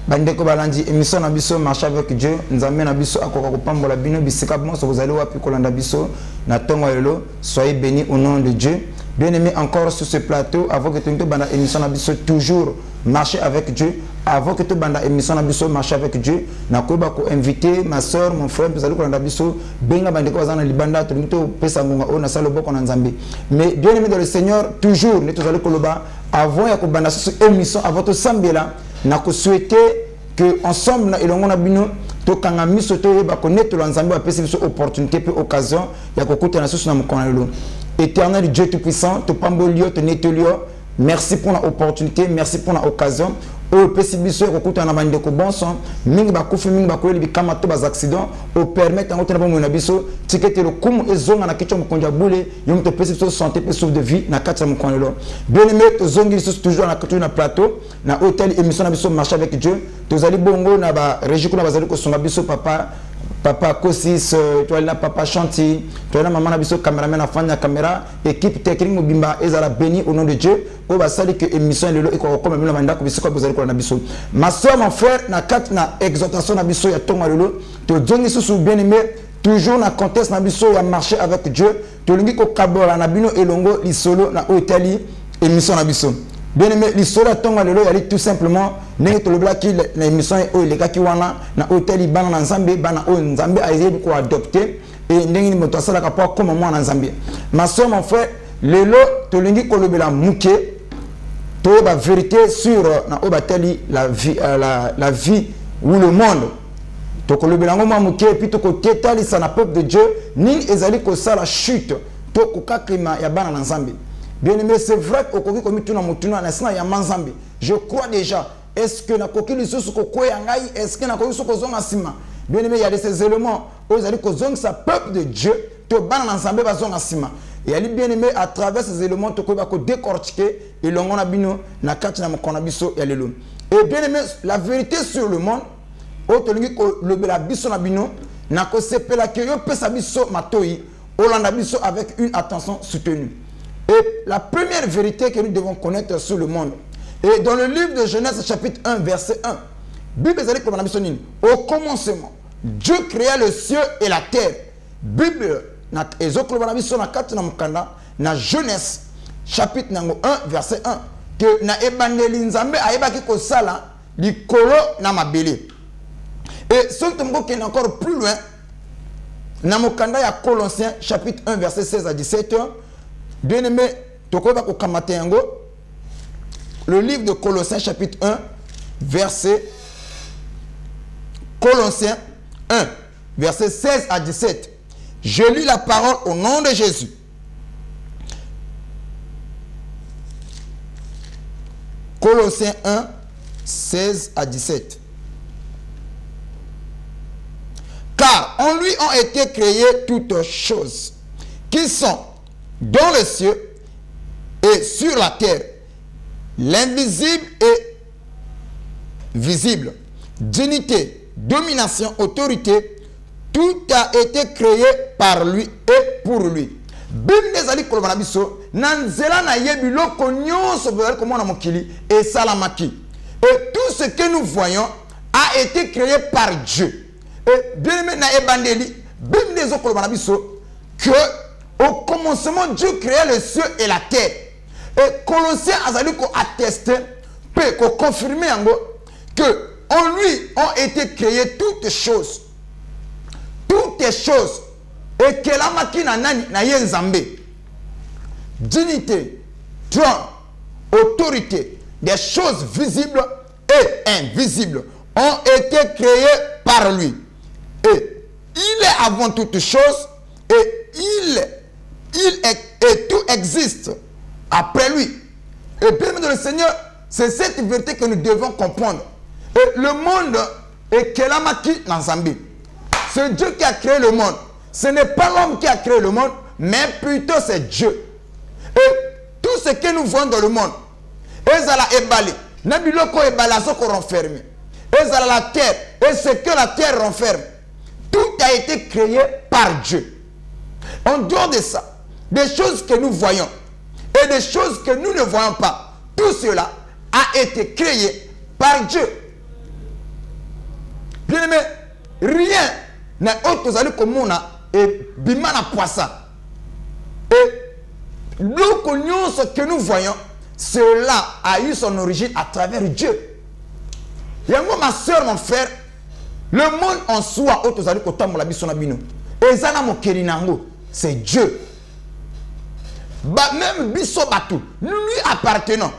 Bandeko balandi émission na biso marche avec Dieu nzambe na biso akoka kopambola bino bisika bonso vous allez wapi kolanda biso na tongo lelo soyez bénis au nom de Dieu. Bien aimé encore sur ce plateau avant que tu banda émission na biso toujours marcher avec Dieu avant que tu banda émission na biso marcher avec Dieu na koba ko inviter ma soeur mon frère vous allez kolanda biso benga bandeko bazana libanda to mito pesa ngonga ona salo boko na nzambe. Mais bien aimé dans le Seigneur toujours ne tous allez koloba avant ya ko banda sur émission avant to sambela na ko souhaiter que ensemble na elongo na bino to kanga miso to ba connaître l'ensemble ba pesi biso opportunité pe occasion ya ko kuta na susu na mukona lelo. Éternel Dieu tout puissant to pambolio to netolio merci pour l'opportunité merci pour l'occasion o pesi biso ko kuta na bande ko bonson mingi ba kufi mingi ba ko li kama to ba accident o permettre ngota na bomo na biso tikete le kumu ezonga na kicho mukonja bule yom to pesi biso santé pe souffle de vie na kati mukona lelo. Bien aimé to zongi biso toujours na kati na plateau na hôtel émission na biso marche avec Dieu to zali bongo na ba régie ko na bazali ko songa biso papa Kosis, toi là papa Chanty, toi là maman nabiso caméraman à fanya caméra, équipe technique mobimba ezala béni au nom de Dieu. On va saluer que émission lelo et ko comme mena manda ko bisiko bozali ko nabiso. Ma soeur mon frère na kat na exhortation nabiso ya tonga lelo, to jongi sous bien aimé toujours na contexte nabiso ya marcher avec Dieu, to lingi ko kabola na bino elongo li solo na Italie émission nabiso. Bien aimé, l'histoire tonga lelo yali tout simplement nenge to lobla ki l'émission o le ka ki wana na hôtel bana na nzambe bana o nzambe a essayé ko adopter et ndenge ni moto asala ka pa comme moi na nzambe. Ma soeur mon frère lelo to lingi ko lobela muke to ba vérité sur na o batali la vie ou le monde. To ko lobela ngoma muke puis to ko tetali sa na peuple de Dieu ni ezali ko sala chute to ko kakrima ya bana na nzambe. Bien aimé, c'est vrai que je crois déjà. Est-ce que na kokili susu ko yangai est-ce que na kokili susu ko zonga sima. Bien aimé, il y a ces éléments où ils ko zonga sa peuple de Dieu to bana ensemble ba zonga sima. Et ali bien aimé à travers ces éléments to ko ba ko décortiquer et longona bino na kati na mokona biso ya lelo. Et bien aimé, la vérité sur le monde o to lingi ko lobela biso na bino na ko sepela ke yo pesa biso matoi olanda biso avec une attention soutenue. Et la première vérité que nous devons connaître sur le monde, et dans le livre de Genèse chapitre 1 verset 1, Bible est au commencement, Dieu créa le ciel et la terre. Bible na Genèse chapitre 1 verset 1 que na ebandeli nzambe ayebaki ko sala likolo na mabele. Et ce que est encore plus loin, na mokanda ya Colossiens chapitre 1 verset 16 à 17. Bien aimé, le livre de Colossiens chapitre 1 verset Colossiens 1 verset 16 à 17. Je lis la parole au nom de Jésus. Colossiens 1 16 à 17. Car en lui ont été créées toutes choses qui sont dans les cieux et sur la terre, l'invisible et visible, dignité, domination, autorité, tout a été créé par lui et pour lui. Bible ezali kolobana biso nanzela na yebi loko nyonso bezali komona mokili et salamaki. Et tout ce que nous voyons a été créé par Dieu. Et bien aimé na ebandeli, Bible ezali kolobana biso que au commencement, Dieu créa le ciel et la terre. Et Colossiens a attesté, peut confirmer que en lui ont été créées toutes choses. Toutes les choses. Et que la machine na yenzambe. Dignité, trône, autorité, des choses visibles et invisibles ont été créées par lui. Et il est avant toutes choses et et tout existe après lui. Et bien de le Seigneur, c'est cette vérité que nous devons comprendre. Et le monde est Kelamaki Nanzambi. C'est Dieu qui a créé le monde. Ce n'est pas l'homme qui a créé le monde, mais plutôt c'est Dieu. Et tout ce que nous voyons dans le monde, Ezala Ebali, Nabiloko Ebala Soko renfermé. Ezala la terre, et ce que la terre renferme, tout a été créé par Dieu. En dehors de ça, des choses que nous voyons et des choses que nous ne voyons pas, tout cela a été créé par Dieu. Bien aimé, rien n'a autre allé comme on a et bimana poisson. Et l'ocognon que nous voyons, cela a eu son origine à travers Dieu. Et moi, ma soeur, mon frère, le monde en soi, autre allé comme la bisonabino. Et ça n'a mon kérinango, c'est Dieu. Même biso batu, nous lui appartenons.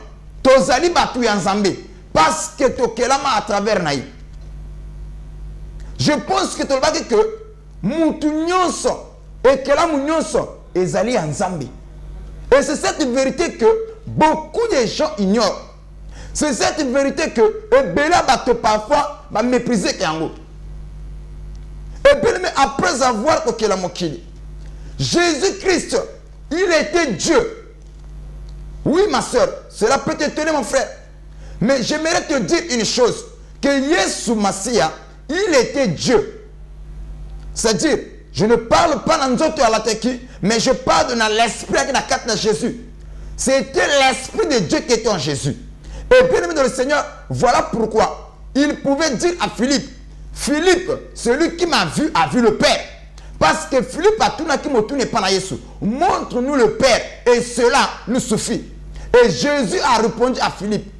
Tozali batu yanzambe, parce que tokelama à travers naï. Je pense que tu vas dire que mutu nyonso et que la nyonso ezali yanzambe. Et c'est cette vérité que beaucoup de gens ignorent. C'est cette vérité que Bela bato parfois va mépriser Kango. Et bien après avoir tokelama mokili, Jésus-Christ, il était Dieu. Oui, ma soeur, cela peut t'étonner, mon frère. Mais j'aimerais te dire une chose, que Yesu Massia, il était Dieu. C'est-à-dire, je ne parle pas dans notre à la teki, mais je parle dans l'esprit qui est dans Jésus. C'était l'esprit de Dieu qui était en Jésus. Et bien aimé dans le Seigneur, voilà pourquoi il pouvait dire à Philippe, Philippe, celui qui m'a vu a vu le Père. Parce que Philippe a tout n'est pas na Yesu. Montre-nous le Père et cela nous suffit. Et Jésus a répondu à Philippe,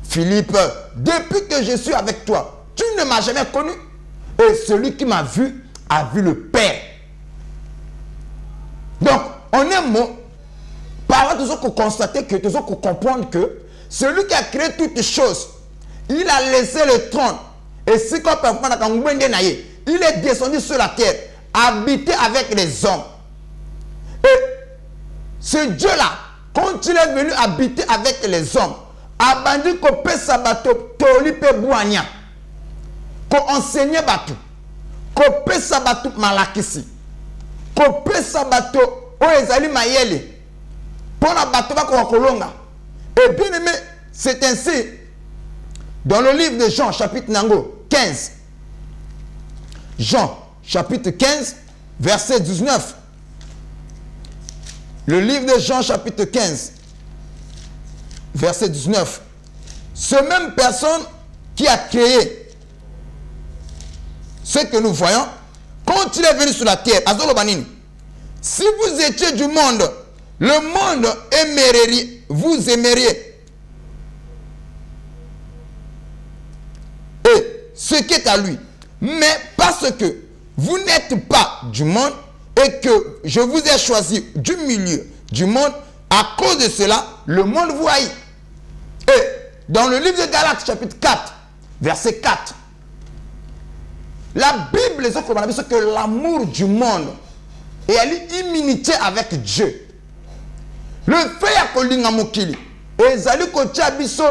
Philippe, depuis que je suis avec toi, tu ne m'as jamais connu. Et celui qui m'a vu a vu le Père. Donc, en un mot, par là, nous avons constaté que, nous avons comprendre que celui qui a créé toutes choses, il a laissé le trône. Et si il est descendu sur la terre, habité avec les hommes. Et ce Dieu-là, quand il est venu habiter avec les hommes, a bandit qu'on peut sabato, tolipe bouania, qu'on enseignait bateau, qu'on peut sabato malakisi, qu'on peut sabato oezali mayele, pour la bateau qu'on kolonga. Et bien aimé, c'est ainsi, dans le livre de Jean, chapitre 15, Jean, chapitre 15, verset 19. Le livre de Jean, chapitre 15, verset 19. Ce même personne qui a créé ce que nous voyons, quand il est venu sur la terre, si vous étiez du monde, le monde aimerait, vous aimeriez. Et ce qui est à lui. Mais parce que vous n'êtes pas du monde et que je vous ai choisi du milieu du monde, à cause de cela, le monde vous haït. Et dans le livre de Galates, chapitre 4, verset 4, la Bible dit que l'amour du monde est immunité avec Dieu. Le fait que l'on mokili, et zali ko biso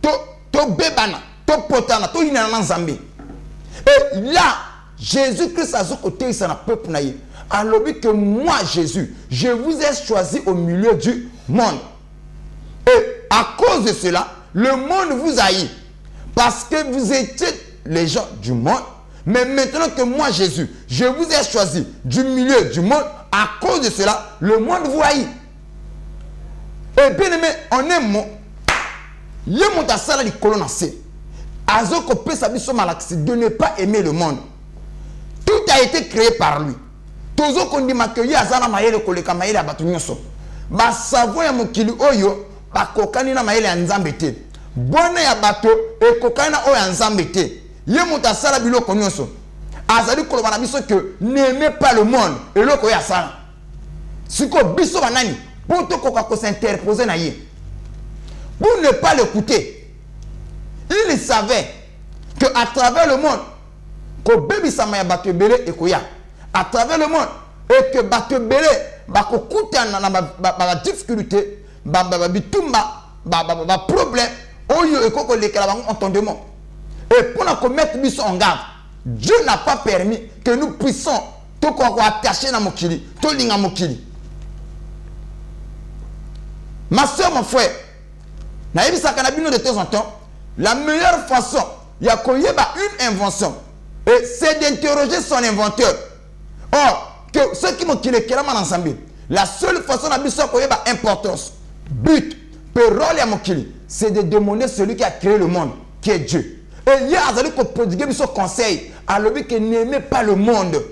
to bebana, to potana, to inana nzambe. Et là, Jésus-Christ a côté ça n'a peuple naïe. Alors que moi, Jésus, je vous ai choisi au milieu du monde. Et à cause de cela, le monde vous haït. Parce que vous étiez les gens du monde. Mais maintenant que moi, Jésus, je vous ai choisi du milieu du monde, à cause de cela, le monde vous haït. Et bien aimé, en un mot, il y a mon tassala di colonacé. Azoko pesabiso malaxi de ne pas aimer le monde. Tout a été créé par lui. Tozo kondi makeyi azana mayele koleka mayele abatu nyoso. Ba savo ya mokili oyo ba kokani na mayele ya nzambe te. Bwana ya bato e kokani na oyo ya nzambe te. Ye muta sala biloko nyoso. Azali koloba na biso que n'aimez pas le monde et loko ya sala. Siko biso banani pour to koka ko s'interposer na ye. Pour ne pas l'écouter. Il savait que à travers le monde, que bébé samaya bato belé et koya, à travers le monde, et que bato belé, bako kuta na difficulté, bitumba, problème, oyo et koko lekala bango entendement. Et pour nous mettre biso en garde, Dieu n'a pas permis que nous puissions tout attacher na mokili, tout linga mokili. Ma soeur, mon frère, na yebi sakanabino de temps en temps. La meilleure façon, il y a une invention. Et c'est d'interroger son inventeur. Or, que ceux qui m'ont killé, la seule façon d'avoir une importance, but, rôle à mon c'est de demander celui qui a créé le monde, qui est Dieu. Et il y a azali ko prodiguer ce conseil à l'objet que n'aimez pas le monde.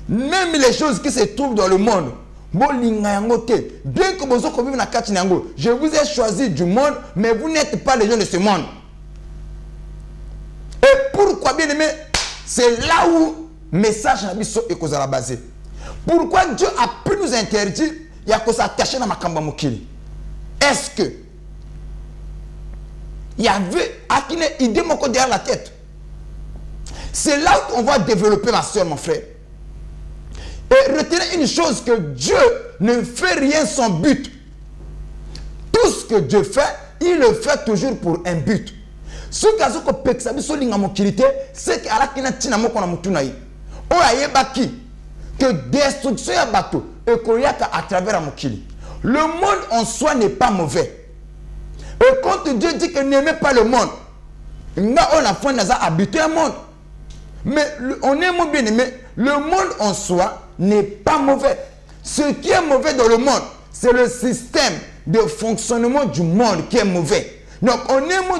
Même les choses qui se trouvent dans le monde. Bien que vous vivez dans Katinango, je vous ai choisi du monde, mais vous n'êtes pas les gens de ce monde. Et pourquoi, bien aimé, c'est là où le message est basé. Pourquoi Dieu a pu nous interdire, il y a que ça caché dans ma kamba mokili. Est-ce que il y avait une idée derrière la tête? C'est là où on va développer, ma soeur, mon frère. Et retenez une chose, que Dieu ne fait rien sans but. Tout ce que Dieu fait, il le fait toujours pour un but. Ce c'est que destruction ya bateau et koyaka à travers Mokili. Le monde en soi n'est pas mauvais. Et quand Dieu dit que n'aimez pas le monde, on a habité un monde. Mais on est bien aimé, le monde en soi n'est pas mauvais. Ce qui est mauvais dans le monde, c'est le système de fonctionnement du monde qui est mauvais. Donc,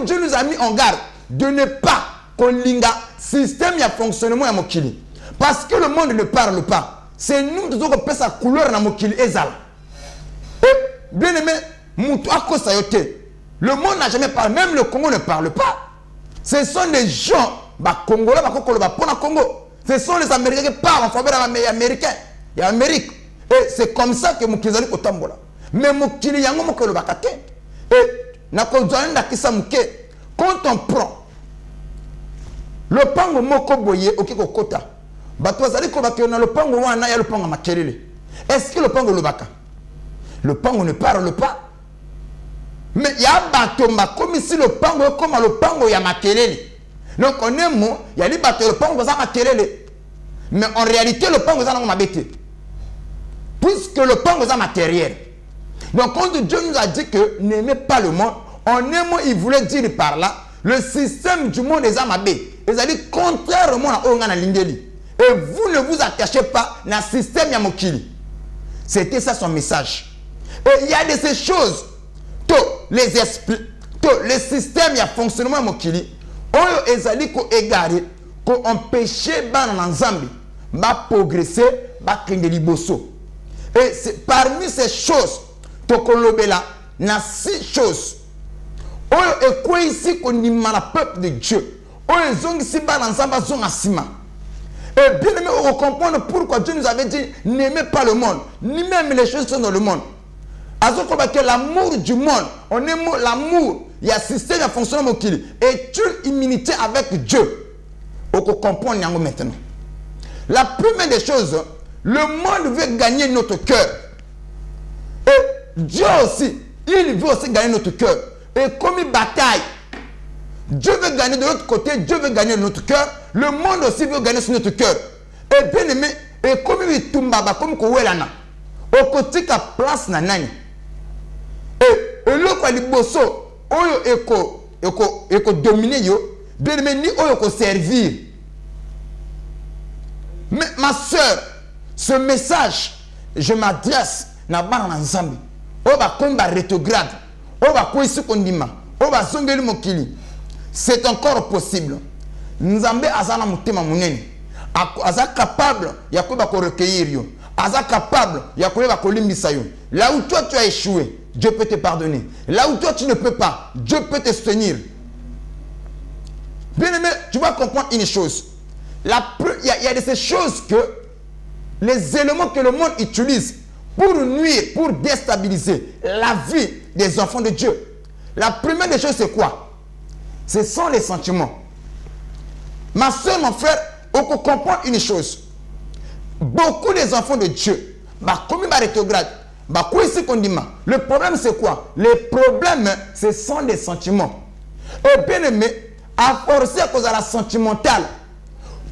Dieu nous a mis en garde de ne pas kolinga système de fonctionnement à Mokili. Parce que le monde ne parle pas. C'est nous qui avons sa couleur dans Mokili ezala. Et bien aimé, le monde n'a jamais parlé. Même le Congo ne parle pas. Ce sont des gens, Congolais, Congo. Ce sont les Américains qui parlent en faveur des Américains. Il y a l'Amérique. Et c'est comme ça que Mokili est Kotambola. Mais Mokili yango mokolo bakate. Et quand on prend le pango moko boye okiko kota. Bato azali ko bakena le pango wana ya le pango makelele. Est-ce que le pango le baka? Le pango ne parle pas. Mais il y a bato comme si le pango est comme le pango ya makelele. Donc on est mot, il y a les bateaux, le pango za makelele. Mais en réalité le pango za na mabete. Puisque le pango za matériel. Donc quand Dieu nous a dit que n'aimez pas le monde, en un mot il voulait dire par là, le système du monde est amabé. Ils ont dit contrairement à Ongana Lingeli. Et vous ne vous attachez pas dans le système Yamokili. C'était ça son message. Et il y a de ces choses, tous les esprits, tous les systèmes, il y a fonctionnement Yamokili. Ils ont dit qu'on égaré, qu'on empêchait dans Zambie, de progresser, de liboso. Et parmi ces choses, Tokolobela, il y a 6 choses. Et quoi ici qu'on dit le peuple de Dieu? Ils ont ici dans Zambie, ils ont asima. Et bien aimé, on comprend pourquoi Dieu nous avait dit n'aimez pas le monde, ni même les choses qui sont dans le monde. Que l'amour du monde, on aime l'amour, il y a un système de fonctionnement qui est une immunité avec Dieu. On comprend maintenant. La première des choses, le monde veut gagner notre cœur. Et Dieu aussi, il veut aussi gagner notre cœur. Et comme une bataille, Dieu veut gagner de l'autre côté, Dieu veut gagner de notre cœur, le monde aussi veut gagner sur notre cœur. Et bien aimé, et comme il tombe, comme Kouelana, au côté de la place nanani. Et le quoi il bosso, eko dominer yo, bien aimé ni eko servir. Mais ma soeur, ce message, je m'adresse na bana nzambi. Oba komba rétrograde, oba koisi kondima, oba zongeli mokili. C'est encore possible. Nzambe azana mutema munene. Aza capable ya koba ko recueillir yo. Aza capable ya koba ko limbisa yo. Là où toi tu as échoué, Dieu peut te pardonner. Là où toi tu ne peux pas, Dieu peut te soutenir. Bien aimé, tu vas comprendre une chose. Il y a de ces choses que les éléments que le monde utilise pour nuire, pour déstabiliser la vie des enfants de Dieu. La première des choses, c'est quoi? Ce sont les sentiments. Ma soeur, mon frère, on peut comprendre une chose. Beaucoup des enfants de Dieu, comme il rétrograde, le problème c'est quoi? Les problèmes, ce sont des sentiments. Et bien aimé, à forcer à cause de la sentimentale,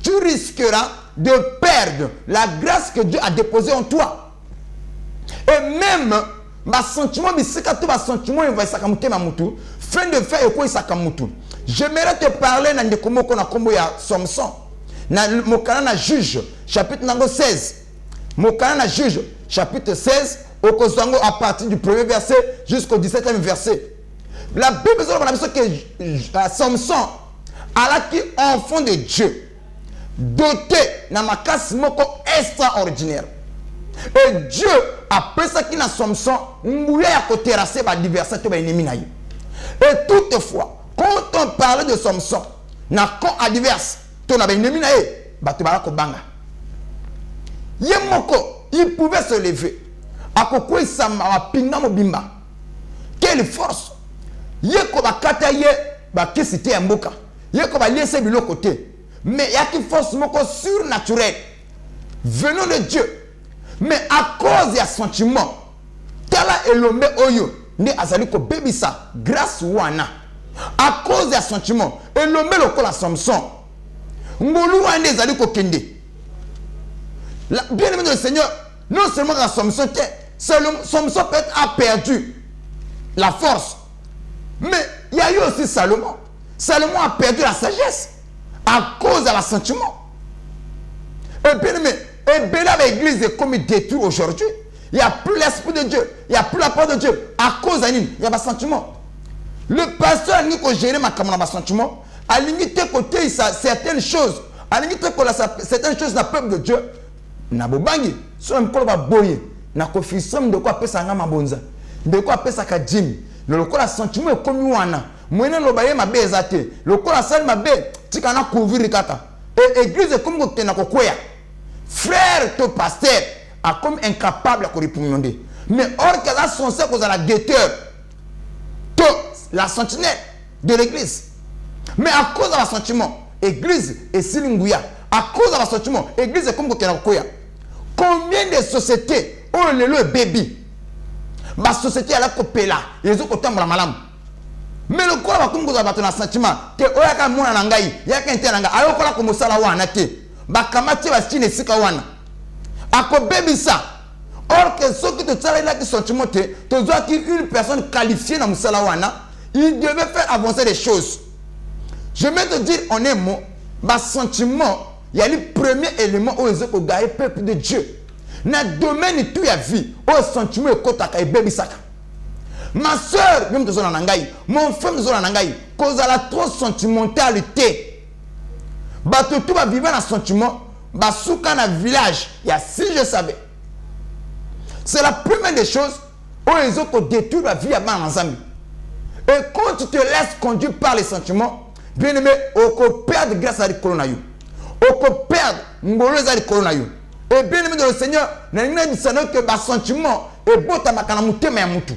tu risqueras de perdre la grâce que Dieu a déposée en toi. Et même, sentiment, il va fin de faire quoi sakamutu. J'aimerais te parler dans le combo ya Samson. Dans Mokana Juge, chapitre 16. Mokana Juge, chapitre 16, à partir du 1er verset jusqu'au 17e verset. La Bible dit que Samson alaki enfant de Dieu, doté na makasi moko extraordinaire. Et Dieu a pensé qu'il na Samson nguya ya ko terrasser ba adversaire to ba ennemi na yo. Et toutefois, quand on parlait de Samson, na camp adverse, to na ba ennemi na ye, ba to ba ko banga. Yemoko, il pouvait se lever. Akoko isama wa pinga mobimba. Quelle force! Yeko ba kata ye ba kisite ya mboka. Yeko ba laisser bilo côté. Mais il y a une force surnaturelle venant de Dieu. Mais à cause de sentiment, tala elombe oyo ne azali ko bebisa grâce wana. À cause de sentiment, elombe lokola Samson. Ngolu wana ezali ko kende. Bien aimé de le Seigneur, non seulement quand Samson peut-être a perdu la force, mais il y a eu aussi Salomon. Salomon a perdu la sagesse à cause de l'assentiment. Et bien aimé, et bien l'église est comme détruite aujourd'hui. Il n'y a plus l'esprit de Dieu, il n'y a plus la parole de Dieu à cause d'un il y a un sentiment. Le pasteur a dit que gérer ma caméra sentiment, a limité côté certaines choses, a limité certaines choses dans le peuple de Dieu. Na bobangi, so mkolo ba boye, na kofisam de quoi pesa nga mabonza, de quoi pesa ka jim, le lokola sentiment est comme wana. Mwene lo baye mabe ezate, lokola sali mabe, tika na couvrir kaka. Et église comme ko tena ko kwea. Frère to pasteur a comme incapable à répondre. Mais or que la censé cause à la guetteur, to la sentinelle de l'église. Mais à cause de la sentiment, église est silinguya. À cause de la sentiment, église est comme ko tena ko kwea. Combien de sociétés ont le baby? Ma société a la copela, ils ont autant la malam. Mais le corps va comme vous avez un sentiment que oyaka mona nangai, yaka intéranga, ayokola comme sala wana te. Ba kamati ba stine sika wana. Ako baby ça. Or que ce qui te tsala là qui sentiment te, tu dois qu'une personne qualifiée dans musala wana, il devait faire avancer les choses. Je vais te dire en un mot, ba sentiment, il y a le premier élément où ils ont gagné peuple de Dieu. Dans le domaine tout la vie, où le sentiment est kotaka et baby saka. Ma soeur, même de Nangaï, mon frère de Nangaï, cause à la trop sentimentalité. Bato tout va vivre dans le sentiment, basouka dans le village, il y a si je savais. C'est la première des choses où ils ont détruit la vie à Banazami. Et quand tu te laisses conduire par les sentiments, bien aimé, on peut perdre grâce à l'Ikolonayu. On peut perdre ngoloza à l'Ikolonayu. Et bien aimé de le Seigneur, nous disons que le sentiment est beau à ma canamouté, mais à moutou.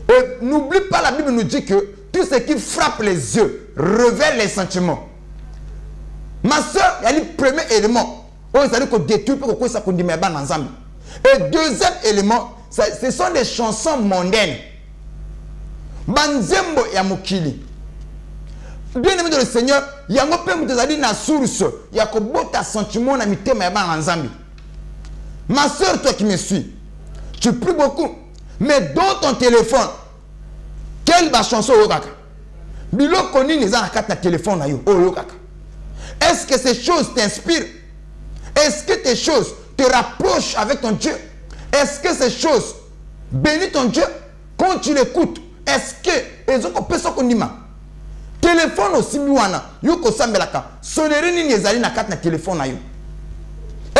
Et n'oublie pas, la Bible nous dit que tout ce qui frappe les yeux révèle les sentiments. Ma soeur, il y a le premier élément. On s'est dit qu'on détruit pour que ça qu'on dit mais ban ensemble. Et deuxième élément, ce sont des chansons mondaines. Banzembo ya mokili. Bien aimé de le Seigneur, il y a un peu de na source, il y a un sentiment na mité mais ban ensemble. Ma soeur, toi qui me suis, tu pries beaucoup. Mais dans ton téléphone, quelle chanson au kaka? Bilo koni les a carte téléphone na yo o kaka. Est-ce que ces choses t'inspirent? Est-ce que tes choses te rapprochent avec ton Dieu? Est-ce que ces choses bénissent ton Dieu quand tu l'écoutes? Est-ce que les autres personnes qu'on téléphone aussi miwana yo ko sambelaka sonnerie ni ezali na carte na téléphone na yo.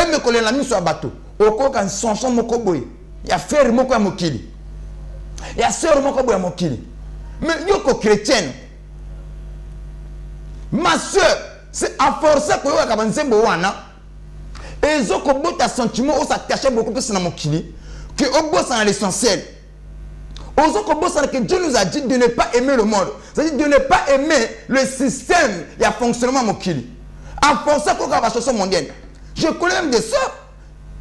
Et me kolela miso abato okoka chanson moko boye. Il y a frère moko ya mokili. Il y a sœur moko ya mokili. Mais yoko chrétienne. Ma sœur, c'est à forcer que yoka kabanzembo wana. Et zoko bota sentiment o s'attacher beaucoup plus na mokili que au boss dans l'essentiel. Ozoko bossa que Dieu nous a dit de ne pas aimer le monde. C'est-à-dire de ne pas aimer le système et le fonctionnement mokili. À forcer que yoka chanson mondienne. Je connais même des sœurs.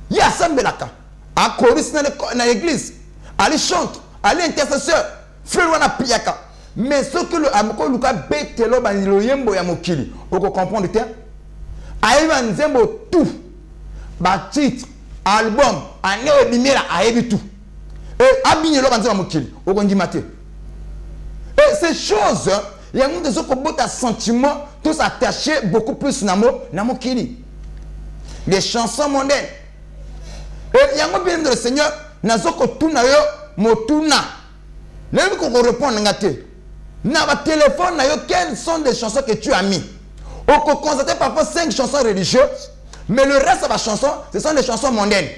Il y a Sambelaka. À chorus dans l'église, allez chante, allez intercesseur, frère wana piaka. Mais ce que le amoko luka betelo banilo yembo ya mokili, vous comprenez te? Aïba nzembo tout, ba titre, album, ane bimela aïbi tout. Et abinyelo banzembo mokili, vous comprenez? Et ces choses, il y a des autres qui sentiments, tous attachés beaucoup plus na mokili. Les chansons mondaines. Et il y a un bien de le Seigneur, nazoko tuna yo motuna. Même qu'on répond ngate. Dans votre téléphone, quelles sont les chansons que tu as mis? On peut constater parfois 5 chansons religieuses, mais le reste de la chanson, ce sont des chansons mondaines.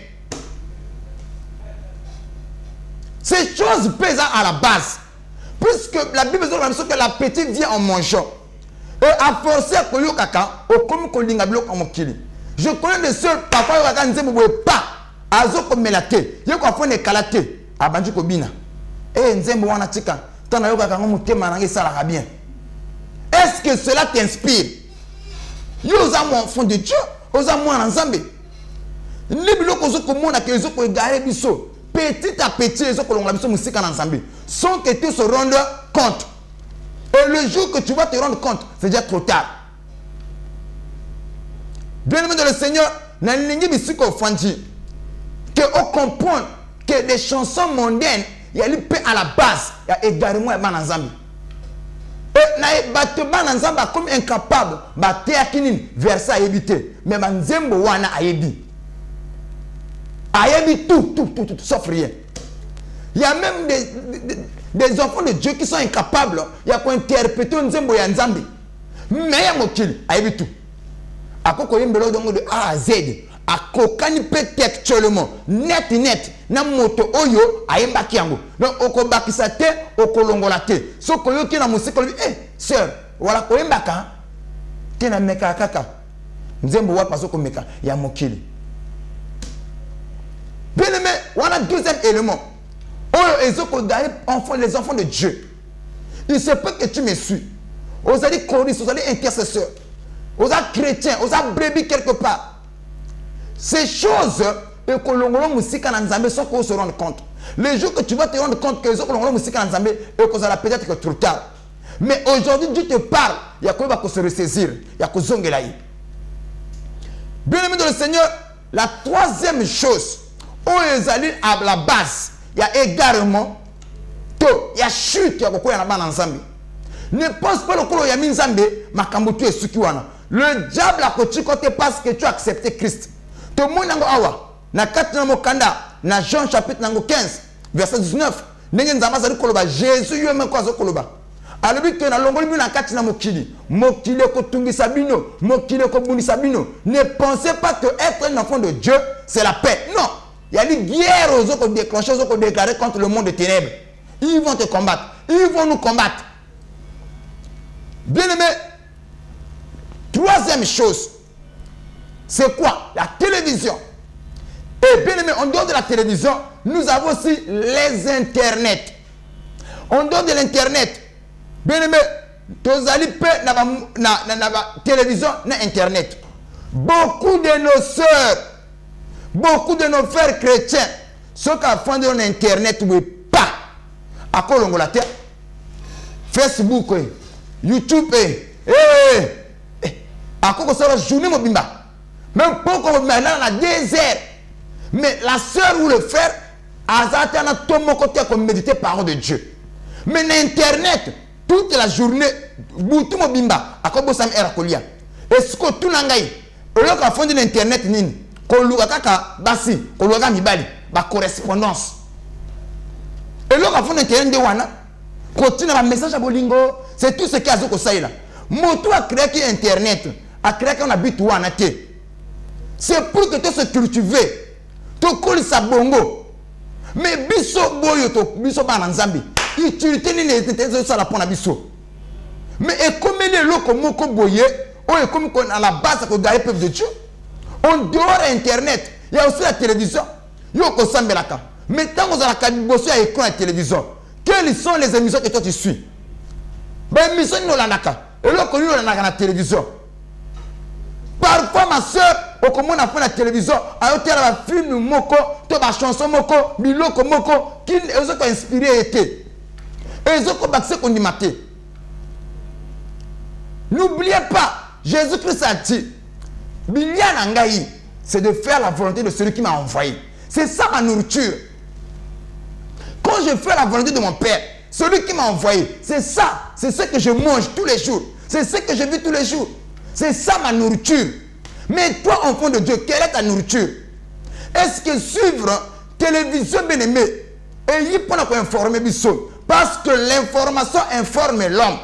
Ces choses pèsent à la base. Puisque la Bible dit que l'appétit vient en mangeant. Et à forcer à koyo kaka, au comme kolinga bilo kamokili. Je connais des seuls, parfois kaka nzembo pas. Azo komelate, yo ko fone kalate, abanji ko bina. Nzembo wana tika, tana yo kaka ngomutema nangi sala bien. Est-ce que cela t'inspire? Yo za mon fond de Dieu, oza mwana nzambe. Ni biloko zo komona ke zo ko egare biso. Petit à petit, les autres sans que tu se rendes compte. Et le jour que tu vas te rendre compte, c'est déjà trop tard. Bien-aimé dans le Seigneur, que on comprend que les chansons mondaines, il y a l'épée à la base, il y a également un bananzambi. Et na bananzambi comme incapable, batte akinin verset à éviter, mais banzembo wana a ébi. Il y a tout, sauf rien. Il y a même des enfants de Dieu qui sont incapables. Il y a quoi interpréter un nzembo ya nzambi. Mais il y a mokili, il y a tout. À quoi qu'on de A à Z. À quoi qu'on peut textuellement, net, na moto oyo a yembaki yango. Donc oko bakisate, oko longolate. So koyo ki na musika lui, sœur, voilà ko yembaka. Tena meka kaka. Nzembo wa paso ko meka ya mokili. Bien aimé, voilà deuxième élément. Les enfants de Dieu. Il se peut que tu me suis. Vous allez choriste, vous allez intercesseur. Vous allez chrétien, vous allez brebis quelque part. Ces choses, et que l'on musique en Nzambé, sans qu'on se rende compte. Le jour que tu vas te rendre compte que les autres musique en Nzambé, et que ça va peut-être que trop tard. Mais aujourd'hui, Dieu te parle. Il y a quoi va se ressaisir. Il y a quoi zongelaï. Bien aimé dans le Seigneur, la troisième chose. Ils allaient à la base. Il y a également il y a chute, il y a beaucoup de ne pense pas le coup, il y a minzambe, makambutu et sukiwana. Le diable a côté parce que tu as accepté Christ. Tout le monde a awa. Na 4 mokanda, na Jean chapitre 15, verset 19. Nengen zama sali koloba Jésus yo me kwazo koloba. Alobi que na longoli bi na 4 na mokili. Mokili ko tungisa bino, mokili ko bunisa bino. Ne pensez pas que être un enfant de Dieu, c'est la paix. Non. Il y a des guerres aux autres déclenchées, aux autres déclarées contre le monde des ténèbres. Ils vont te combattre. Ils vont nous combattre. Bien aimé, troisième chose, c'est quoi? La télévision. Et bien aimé, en dehors de la télévision, nous avons aussi les internets. En dehors de l'internet, bien aimé, tous allez paix la télévision, na internet. Beaucoup de nos sœurs, beaucoup de nos frères chrétiens, ceux qui ont fondé l'internet, ne pas. À quoi l'on la terre? Facebook, YouTube, à quoi ça la journée mobimba? Même pas qu'on met là dans 2 heures. Mais la sœur ou le frère, Azata na tout mon côté comme méditer parole de Dieu. Mais l'internet, toute la journée, boutou mobimba, à quoi ça m'est racolia? Est-ce que tout n'angaï? Au lieu qu'à fonder l'internet, nini? Koluga kaka basi koluga mibali ba correspondance et là quand on internet de wana continue un message à bolingo, c'est tout ce qui a zoko saïla moto a créé internet a créé qu'on habite wana te, c'est pour que tu se cultiver to koli sa bongo mais biso boyo to biso bana nzambi utilité ni les ça la pona biso mais et comme les loko moko boye o et comme à la base que gagner peuple de Dieu. En dehors Internet, il y a aussi la télévision. Mais tant que vous avez un écran à la télévision, quelles sont les émissions que toi tu suis? Les émissions nous l'anaka. Et là, nous l'anaka la télévision. Parfois, ma soeur, au comment on a fait la télévision, à hôtel la film moko, toute la chanson moko, miloko moko, qui ont inspiré été. Et ils ont combattu qu'on dit maté. N'oubliez pas, Jésus-Christ a dit. C'est de faire la volonté de celui qui m'a envoyé. C'est ça ma nourriture. Quand je fais la volonté de mon Père, celui qui m'a envoyé, c'est ça. C'est ce que je mange tous les jours. C'est ce que je vis tous les jours. C'est ça ma nourriture. Mais toi, enfant de Dieu, quelle est ta nourriture? Est-ce que suivre télévision bien-aimée et y pour informer biso Parce que l'information informe l'homme.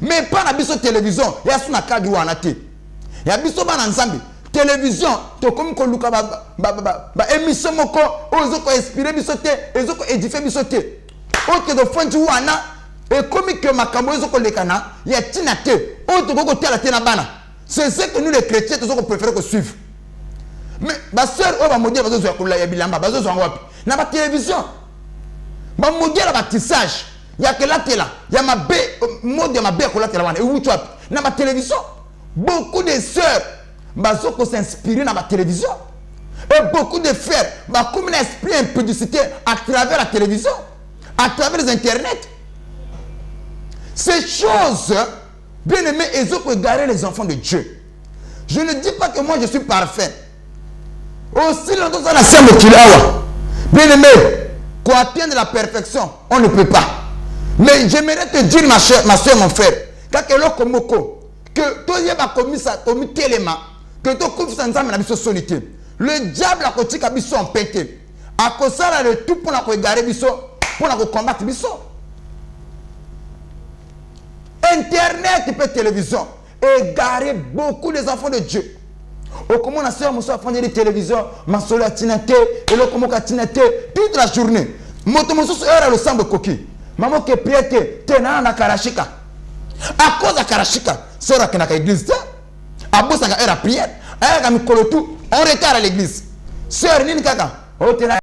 Mais pas na biso télévision. Il y a suna kadri wana te. Il y a biso ba nzambe. Télévision, to comme ko luka ba émission moko, ozoko inspirer biso te, ezoko édifier biso te. Oke do fonji wana et comme que makambo ezoko lekana, ya tina te. Oto koko tela te na bana. C'est ce que nous les chrétiens tous préférons que suivre. Mais ma soeur on va me dire bazo ko la ya bilamba, bazo zo wapi. Na ba télévision. Ba mo dire ba tissage. Ya que là tela, ya ma bé mode de ma bé ko la tela wana. Et où tu as na ba télévision. Beaucoup de sœurs bazo ko s'inspirer na ba télévision. Et beaucoup de frères ba comme un esprit impudicité à travers la télévision, à travers les internet. Ces choses, bien aimé, elles ont égaré les enfants de Dieu. Je ne dis pas que moi je suis parfait. Aussi longtemps que ça bien aimé, pour atteindre la perfection, on ne peut pas. Mais j'aimerais te dire, ma soeur, mon frère, que toi, tu as commis ça, commis tellement, que tu as commis ça dans la solité. Le diable a côté qui en pété. À cause ça, le tout pour la égarer, pour la combattre. Internet et télévision égarer beaucoup des enfants de Dieu. Au comment la soeur Moussa fond de télévision, ma soeur a tinate, et le comment a tinate toute la journée. Moto Moussa est le sang de coquille. Maman qui priait, tenant na karashika. À cause de karashika, soeur qui n'a qu'à l'église. À bout ça a prière. Elle a mis tout en retard à l'église. Sœur Nini Kaka, oh t'es là